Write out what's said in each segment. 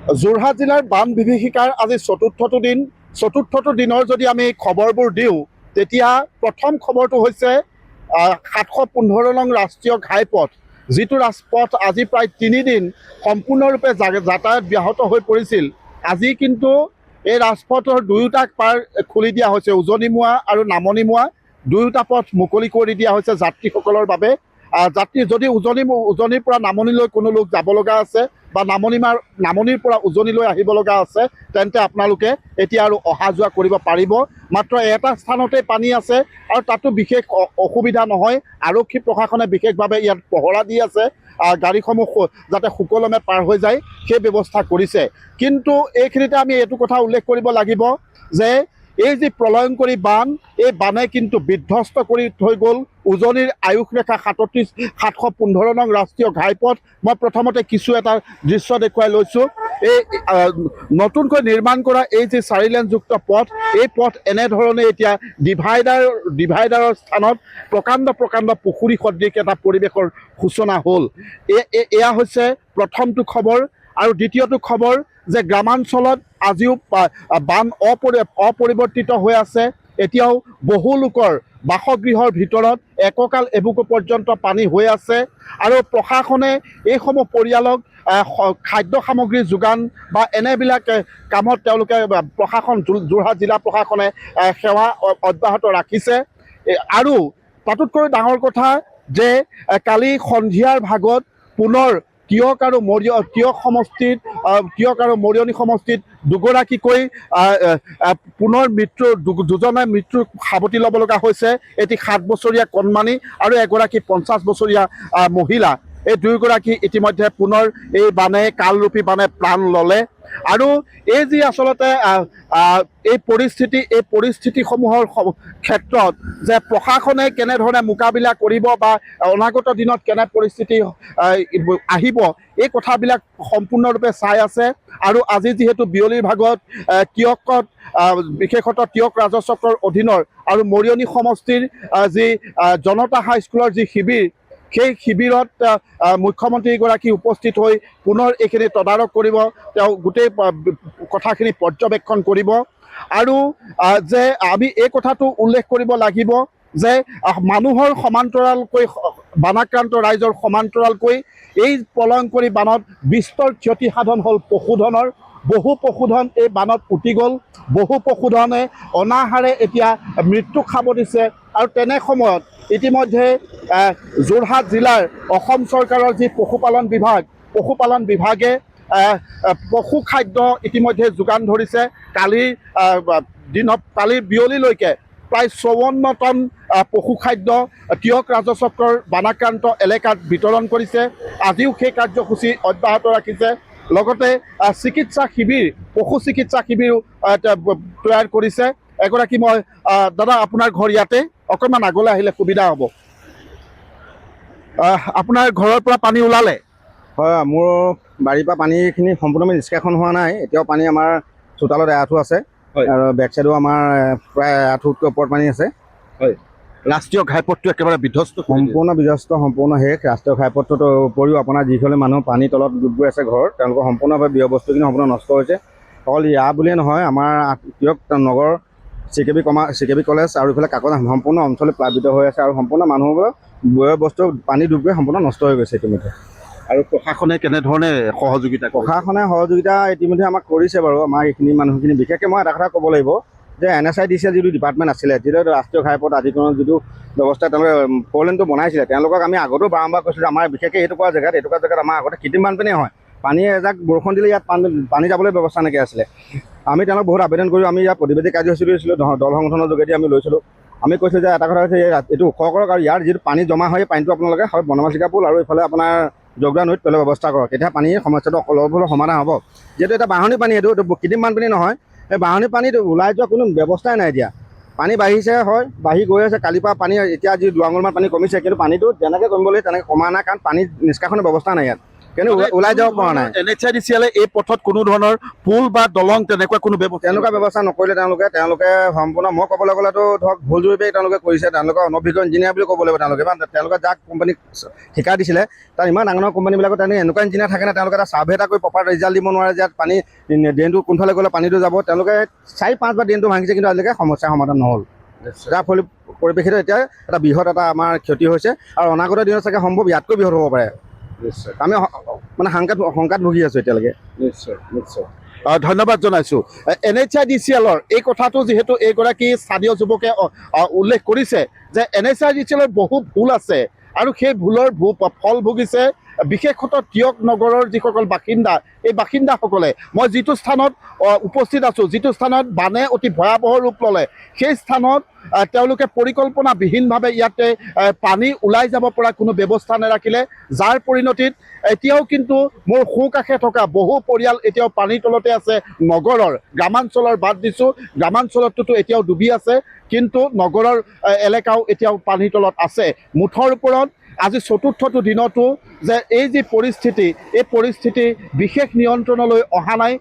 যোৰহাট জিলাৰ বান বিভীষিকাৰ আজি চতুৰ্থটো দিনৰ যদি আমি খবৰবোৰ দিওঁ, তেতিয়া প্ৰথম খবৰটো হৈছে 715 নং ৰাষ্ট্ৰীয় ঘাইপথ, যিটো ৰাজপথ আজি প্ৰায় 3 দিন সম্পূৰ্ণৰূপে যাতায়াত ব্যাহত হৈ পৰিছিল। আজি কিন্তু এই ৰাজপথৰ দুয়োটা পাৰ খুলি দিয়া হৈছে। উজনিমুৱা আৰু নামনিমুৱা দুয়োটা পথ মুকলি কৰি দিয়া হৈছে যাত্ৰীসকলৰ বাবে। যাত্ৰী যদি উজনিৰ পৰা নামনিলৈ কোনো লোক যাব লগা আছে বা নামনিৰ পৰা উজনিলৈ আহিব লগা আছে, তেন্তে আপোনালোকে এতিয়া আৰু অহা যোৱা কৰিব পাৰিব। মাত্ৰ এটা স্থানতে পানী আছে আৰু তাতো বিশেষ অসুবিধা নহয়। আৰক্ষী প্ৰশাসনে বিশেষভাৱে ইয়াত পহৰা দি আছে, গাড়ীসমূহ যাতে সুকলমে পাৰ হৈ যায় সেই ব্যৱস্থা কৰিছে। কিন্তু এইখিনিতে আমি এইটো কথা উল্লেখ কৰিব লাগিব যে এই যি প্ৰলয়ংকৰী বান, এই বানে কিন্তু বিধ্বস্ত কৰি থৈ গ'ল উজনিৰ আয়ুস ৰেখা 715 নং ৰাষ্ট্ৰীয় ঘাইপথ। মই প্ৰথমতে কিছু এটা দৃশ্য দেখুৱাই লৈছোঁ। এই নতুনকৈ নিৰ্মাণ কৰা এই যি 4 লেনযুক্ত পথ, এই পথ এনেধৰণে এতিয়া ডিভাইডাৰৰ স্থানত প্ৰকাণ্ড পুখুৰী সদৃশ এটা পৰিৱেশৰ সূচনা হ'ল। এয়া হৈছে প্ৰথমটো খবৰ। আৰু দ্বিতীয়টো খবৰ যে গ্ৰামাঞ্চলত আজিও বান অপৰিৱৰ্তিত হৈ আছে। এতিয়াও বহু লোকৰ বাসগৃহৰ ভিতৰত এককাল এবুকু পৰ্যন্ত পানী হৈ আছে। আৰু প্ৰশাসনে এইসমূহ পৰিয়ালক খাদ্য সামগ্ৰী যোগান বা এনেবিলাক কামত তেওঁলোকে যোৰহাট জিলা প্ৰশাসনে সেৱা অব্যাহত ৰাখিছে। আৰু তাতোতকৈ ডাঙৰ কথা যে কালি সন্ধিয়াৰ ভাগত পুনৰ টিয়ক আৰু মৰিয়নি সমষ্টিত দুগৰাকীকৈ পুনৰ দুজনে মৃত্যুৰ সাৱটি ল'ব লগা হৈছে। এটি 7 বছৰীয়া কণমানি আৰু এগৰাকী 50 বছৰীয়া মহিলা। এই দুয়োগৰাকী ইতিমধ্যে পুনৰ এই কালৰূপী বানে প্ৰাণ ল'লে। আৰু এই যি আচলতে এই পৰিস্থিতিসমূহৰ ক্ষেত্ৰত যে প্ৰশাসনে কেনেধৰণে মোকাবিলা কৰিব বা অনাগত দিনত কেনে পৰিস্থিতি আহিব, এই কথাবিলাক সম্পূৰ্ণৰূপে চাই আছে। আৰু আজি যিহেতু বিয়লিৰ ভাগত টিয়কত বিশেষতঃ টিয়ক ৰাজচক্ৰৰ অধীনৰ আৰু মৰিয়নি সমষ্টিৰ যি জনতা হাইস্কুলৰ যি শিবিৰ, সেই শিবিৰত মুখ্যমন্ত্ৰীগৰাকী উপস্থিত হৈ পুনৰ এইখিনি তদাৰক কৰিব। তেওঁ গোটেই কথাখিনি পৰ্যবেক্ষণ কৰিব। আৰু যে আমি এই কথাটো উল্লেখ কৰিব লাগিব যে মানুহৰ সমান্তৰালকৈ, বানাক্ৰান্ত ৰাইজৰ সমান্তৰালকৈ এই প্ৰলয়ংকৰী বানত বিস্তৰ ক্ষতি সাধন হ'ল পশুধনৰ। বহু পশুধন এই বানত উটি গ'ল। বহু পশুধনে অনাহাৰে এতিয়া মৃত্যুক সাৱটিছে। আৰু তেনে সময়ত ইতিমধ্যে যোৰহাট জিলাৰ অসম চৰকাৰৰ যি পশুপালন বিভাগে পশু খাদ্য ইতিমধ্যে যোগান ধৰিছে। কালিৰ বিয়লিলৈকে প্ৰায় 54 টন পশু খাদ্য টিয়ক ৰাজচক্ৰৰ বানাক্ৰান্ত এলেকাত বিতৰণ কৰিছে। আজিও সেই কাৰ্যসূচী অব্যাহত ৰাখিছে। লগতে পশু চিকিৎসা শিবিৰো তৈয়াৰ কৰিছে। এগৰাকী মই দাদা, আপোনাৰ ঘৰ ইয়াতে, অকণমান আগলৈ আহিলে সুবিধা হ'ব। আপোনাৰ ঘৰৰ পৰা পানী ওলালে? হয়, মোৰ বাৰীৰ পৰা পানীখিনি সম্পূৰ্ণভাৱে নিষ্কাশন হোৱা নাই। এতিয়াও পানী আমাৰ চোতালত এআঁঠু আছে আৰু বেক চাইডেও আমাৰ প্ৰায় এআঁঠুতকৈ ওপৰত পানী আছে। হয়, ৰাষ্ট্ৰীয় ঘাইপথটো একেবাৰে বিধ্বস্ত, সম্পূৰ্ণ শেষ। ৰাষ্ট্ৰীয় ঘাইপথটোৰ উপৰিও আপোনাৰ যিসকলে মানুহ পানীৰ তলত ডুব গৈ আছে ঘৰ, তেওঁলোকৰ সম্পূৰ্ণভাৱে ব্যয় বস্তুখিনি সম্পূৰ্ণ নষ্ট হৈছে। অকল ইয়াৰ বুলিয়ে নহয়, আমাৰ টিয়ক নগৰ, চিকেবি কলেজ আৰু ইফালে কাকত সম্পূৰ্ণ অঞ্চলে প্লাবিত হৈ আছে। আৰু সম্পূৰ্ণ মানুহবোৰৰ ব্যয় বস্তু পানী ডুব গৈ সম্পূৰ্ণ নষ্ট হৈ গৈছে ইতিমধ্যে। আৰু প্ৰশাসনে কেনেধৰণে সহযোগিতা ইতিমধ্যে আমাক কৰিছে বাৰু। আমাৰ এইখিনি মানুহখিনি বিশেষকৈ মই এটা কথা ক'ব লাগিব যে NSIDC যিটো ডিপাৰ্টমেণ্ট আছিলে, যিটো ৰাষ্ট্ৰীয় ঘাইপথ আধিকৰণৰ যিটো ব্যৱস্থা তেওঁলোকে 4 লেনটো বনাইছিলে, তেওঁলোকক আমি আগতেও বাৰম্বাৰ কৈছিলোঁ যে আমাৰ বিশেষকৈ এইটুকুৰা জেগাত আমাৰ আগতে কৃত্ৰিম বানপানী হয়। পানী এজাক বৰষুণ দিলে ইয়াত পানী যাবলৈ ব্যৱস্থা নাইকিয়া আছিলে। আমি তেওঁলোকক বহুত আবেদন কৰি আমি ইয়াত প্ৰতিবাদী কাৰ্যসূচী লৈছিলোঁ, দল সংগঠনৰ যোগেদি আমি লৈছিলোঁ। আমি কৈছোঁ যে এটা কথা হৈছে এইটো ওখ কৰক আৰু ইয়াৰ যিটো পানী জমা হয়, পানীটো আপোনালোকে হয় বনমাচিকা পুল আৰু এইফালে আপোনাৰ জগদা নৈত পেলোৱাৰ ব্যৱস্থা কৰক। তেতিয়া পানীৰ সমস্যাটো অলপ হ'লেও সমাধান হ'ব। যিহেতু এটা বাঢ়নী পানী, এইটো কৃত্ৰিম বানপানী নহয়। এই বাঢ়নী পানীত ওলাই যোৱা কোনো ব্যৱস্থাই নাই এতিয়া। পানী বাঢ়িছে, হয় বাঢ়ি গৈ আছে। কালিৰ পৰা পানী এতিয়া যি 2 আঙুলমান পানী কমিছে, কিন্তু পানীটো যেনেকৈ কমিব লাগে তেনেকৈ কমা নাই, কাৰণ পানী নিষ্কাশনৰ ব্যৱস্থা নাই ইয়াত। কিন্তু ওলাই যাব পৰা নাই। NHIDCL এই পথত কোনো ধৰণৰ পুল বা দলং তেনেকুৱা কোনো ব্যৱস্থা তেনেকুৱা ব্যৱস্থা নকৰিলে তেওঁলোকে সম্পূৰ্ণ মই ক'বলৈ গ'লেতো ধৰক ভুল জৰিপেই তেওঁলোকে কৰিছে। তেওঁলোকে অনভিজ্ঞ ইঞ্জিনিয়াৰ বুলি ক'ব লাগিব তেওঁলোকে, বা তেওঁলোকে যাক কোম্পানীক ঠিকা দিছিলে তাত ইমান ডাঙৰ ডাঙৰ কোম্পানীবিলাকত তেনেকৈ এনেকুৱা ইঞ্জিনিয়াৰ থাকে নে তেওঁলোকে এটা ছাৰ্ভে এটা কৰি প্ৰপাৰ ৰিজাল্ট দিব নোৱাৰে যে ইয়াত পানী ড্ৰেইনটো কোনফালে গ'লে পানীটো যাব। তেওঁলোকে 4-5 বাৰ ড্ৰেইনটো ভাঙিছে কিন্তু আজিলৈকে সমস্যাৰ সমাধান নহ'ল। যাৰ পৰিপ্ৰেক্ষিতত এতিয়া এটা বৃহৎ এটা আমাৰ ক্ষতি হৈছে আৰু অনাগত দিনত চাগে সম্ভৱ ইয়াতকৈ বৃহৎ হ'ব পাৰে। আমি মানে শংকাত ভুগি আছোঁ এতিয়ালৈকে। নিশ্চয় ধন্যবাদ জনাইছোঁ। NHIDCLৰ এই কথাটো যিহেতু এইগৰাকী স্থানীয় যুৱকে উল্লেখ কৰিছে যে NHIDCLৰ বহু ভুল আছে আৰু সেই ভুলৰ ফল ভুগিছে বিশেষতঃ টিয়ক নগৰৰ যিসকল বাসিন্দা, এই বাসিন্দাসকলে। মই যিটো স্থানত উপস্থিত আছোঁ, যিটো স্থানত বানে অতি ভয়াৱহ ৰূপ ল'লে, সেই স্থানত তেওঁলোকে পৰিকল্পনাবিহীনভাৱে ইয়াতে পানী ওলাই যাব পৰা কোনো ব্যৱস্থা নাৰাখিলে, যাৰ পৰিণতিত এতিয়াও কিন্তু মোৰ সোঁকাষে থকা বহু পৰিয়াল এতিয়াও পানীৰ তলতে আছে। নগৰৰ গ্ৰামাঞ্চলৰ বাদ দিছোঁ, গ্ৰামাঞ্চলততো এতিয়াও ডুবি আছে, কিন্তু নগৰৰ এলেকাও এতিয়াও পানীৰ তলত আছে। মুঠৰ ওপৰত আজি ৪ৰ্থটো দিনতো যে এই যি পৰিস্থিতি, এই পৰিস্থিতি বিশেষ নিয়ন্ত্ৰণলৈ অহা নাই।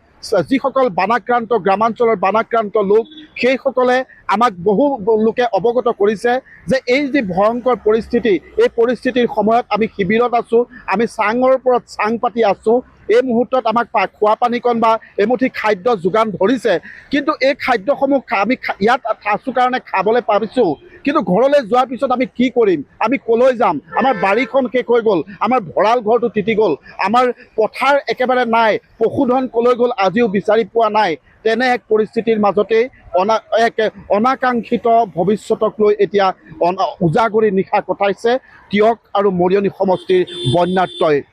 যিসকল বানাক্ৰান্ত গ্ৰামাঞ্চলৰ বানাক্ৰান্ত লোক, সেইসকলে আমাক বহু লোকে অৱগত কৰিছে যে এই যি ভয়ংকৰ পৰিস্থিতি, এই পৰিস্থিতিৰ সময়ত আমি শিবিৰত আছোঁ, আমি চাঙৰ ওপৰত চাং পাতি আছোঁ। এই মুহূৰ্তত আমাক খোৱা পানীকণ বা এমুঠি খাদ্য যোগান ধৰিছে, কিন্তু এই খাদ্যসমূহ আমি ইয়াত আছোঁ কাৰণে খাবলৈ পাৰিছোঁ, কিন্তু ঘৰলৈ যোৱাৰ পিছত আমি কি কৰিম, আমি ক'লৈ যাম? আমাৰ বাৰীখন শেষ হৈ গ'ল, আমাৰ ভঁৰাল ঘৰটো তিতি গ'ল, আমাৰ পথাৰ একেবাৰে নাই, পশুধন ক'লৈ গ'ল আজিও বিচাৰি পোৱা নাই। তেনে এক পৰিস্থিতিৰ মাজতেই এক অনাকাংক্ষিত ভৱিষ্যতক লৈ এতিয়া উজাগৰি নিশা কটাইছে টিয়ক আৰু মৰিয়নি সমষ্টিৰ বন্যাত্ৰই।